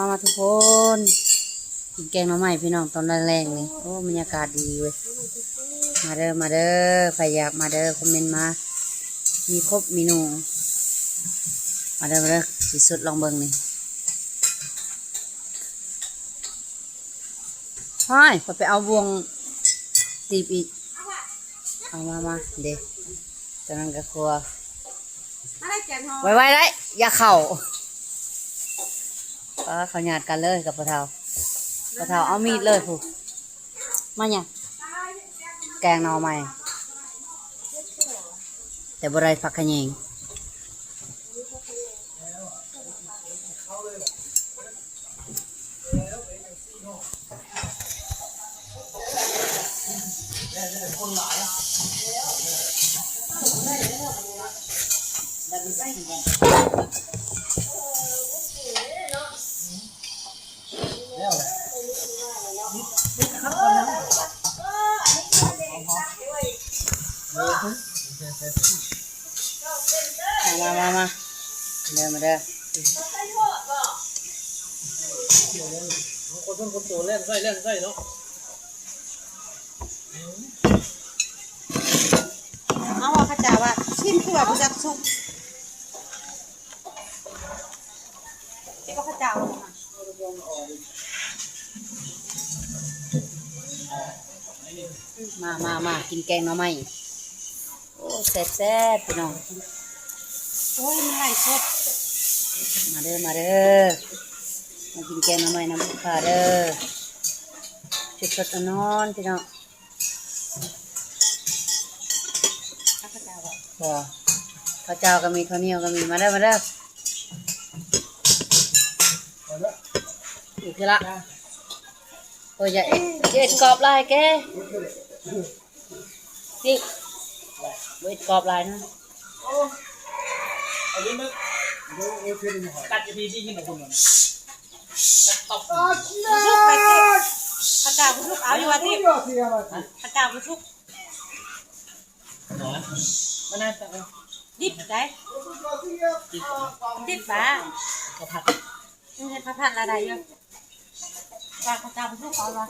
มาทุกคนกินแกงหน่อไม้พี่น้องตอนแรงๆเลยโอ้บรรยากาศดีเว้ยมาเด้อมาเด้อใครอยากมาเด้อคอมเมนต์มามีครบเมนูมาเด้อมาเด้อสิสุดลองเบิ่งนี่ห้อยไปเอาบวงตีบอีกเอามาเด็กจากนั้นก็ครัวไว้ได้อย่าเข่าเขาหยาดกันเลยกับปะเทาเอามีดเลยผู้มาเนี่ยแกงหน่อไม้แต่บไรผักขะแยงมาเดินมาเด้อคนโตเล่นไส้เนาะเอาว่าข้าจ๋าว่าชิมคือแบบจักซุปที่ข้าจ๋ามากินแกงหน่อไม้โอ้แซ่บพี่น้องโอ้ยมันไหลสดมาเด้อมากินแกงหน่อไม้น้ำปลาเด้อจุดสดนอนพี่น้องข้าวเจ้าก็มีข้าวเหนียวก็มีมาเด้ออีกทีละโอ้ยอย่าเอ็ดกรอบลายแกนี่เอ็ดกรอบลายนะตัดจะพีที่กินกับคุณมันตบชุกไปสิข้าวเจ้าผู้ชุกเอาอยู่ว่าที่ข้าวเจ้าผู้ชุกมันน่าจะดิบได้ดิบปลาข้าวผัดนี่ให้ผัดอะไรเยอะปลาข้าวเจ้าผู้ชุกเอาละ